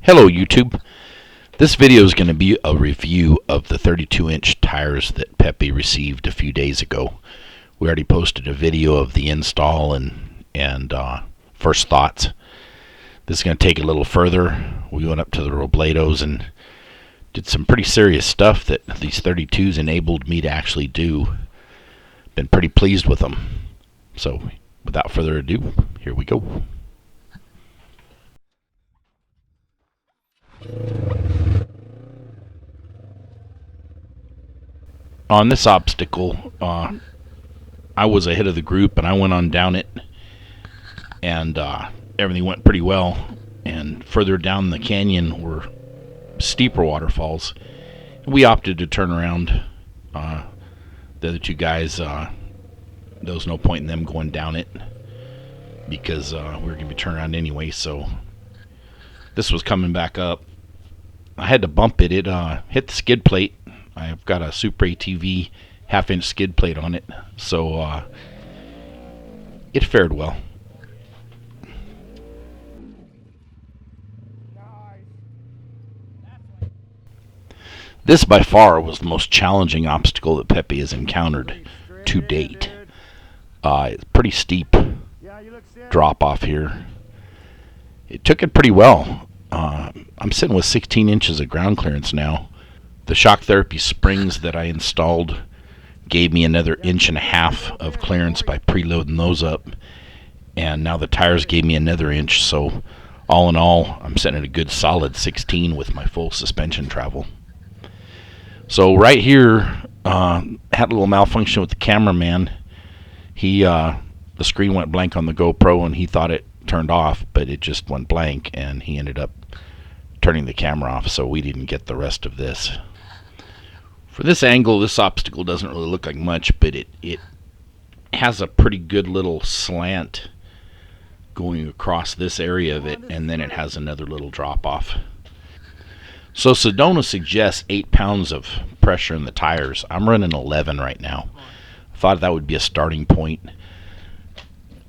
Hello YouTube. This video is going to be a review of the 32-inch tires that Pepe received a few days ago. We already posted a video of the install and first thoughts. This is going to take it a little further. We went up to the Roblados and did some pretty serious stuff that these 32s enabled me to actually do. Been pretty pleased with them. So without further ado, here we go. On this obstacle, I was ahead of the group and I went on down it, and everything went pretty well. And further down the canyon were steeper waterfalls. We opted to turn around. The other two guys, there was no point in them going down it because we were going to be turning around anyway. So this was coming back up. I had to bump it. It hit the skid plate. I've got a Super ATV half-inch skid plate on it, so it fared well. This by far was the most challenging obstacle that Pepe has encountered to date. It's pretty steep drop off here. It took it pretty well. I'm sitting with 16 inches of ground clearance now. The shock therapy springs that I installed gave me another 1.5 inches of clearance by preloading those up, and now the tires gave me another inch, so all in all I'm sitting at a good solid 16 with my full suspension travel. So right here, had a little malfunction with the cameraman. The screen went blank on the GoPro and he thought it turned off, but it just went blank and he ended up turning the camera off, so we didn't get the rest of this. For this angle, this obstacle doesn't really look like much, but it has a pretty good little slant going across this area of it, and then it has another little drop off. So Sedona suggests 8 pounds of pressure in the tires. I'm running 11 right now. I thought that would be a starting point.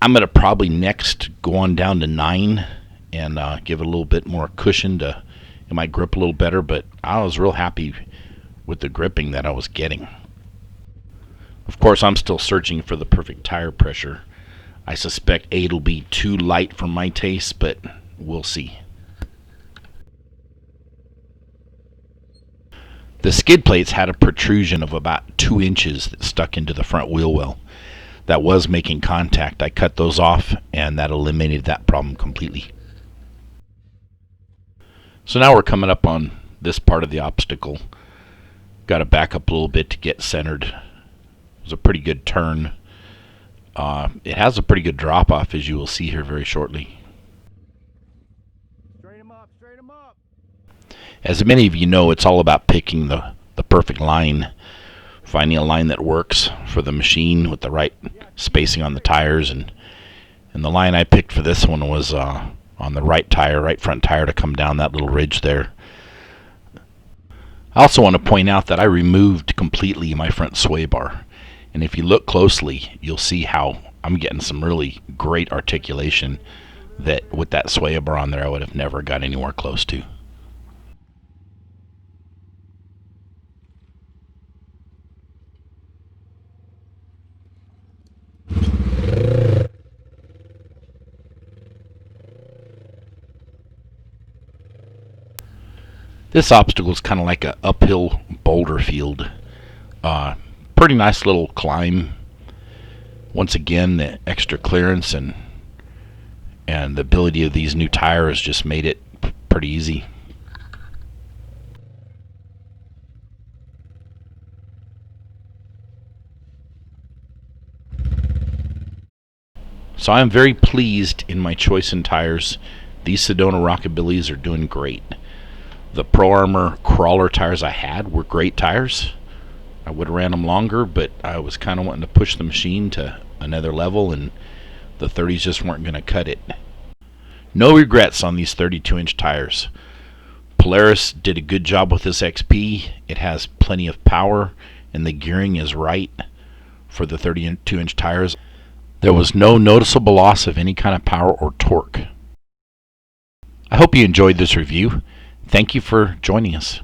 I'm going to probably next go on down to 9 and give it a little bit more cushion it might grip a little better, but I was real happy with the gripping that I was getting. Of course, I'm still searching for the perfect tire pressure. I suspect 8 will be too light for my taste, but we'll see. The skid plates had a protrusion of about 2 inches that stuck into the front wheel well. That was making contact. I cut those off, and that eliminated that problem completely. So now we're coming up on this part of the obstacle. Got to back up a little bit to get centered. It was a pretty good turn. It has a pretty good drop off, as you will see here very shortly. Straight 'em up, straight 'em up. As many of you know, it's all about picking the perfect line, finding a line that works for the machine with the right spacing on the tires, and the line I picked for this one was on the right front tire to come down that little ridge there. I also want to point out that I removed completely my front sway bar, and if you look closely you'll see how I'm getting some really great articulation that with that sway bar on there I would have never got anywhere close to. This obstacle is kind of like an uphill boulder field. Pretty nice little climb. Once again, the extra clearance and the ability of these new tires just made it pretty easy. So I'm very pleased in my choice in tires. These Sedona Rock-A-Billys are doing great. The Pro Armor crawler tires I had were great tires. I would have ran them longer, but I was kind of wanting to push the machine to another level, and the 30s just weren't going to cut it. No regrets on these 32-inch tires. Polaris did a good job with this XP. It has plenty of power, and the gearing is right for the 32-inch tires. There was no noticeable loss of any kind of power or torque. I hope you enjoyed this review. Thank you for joining us.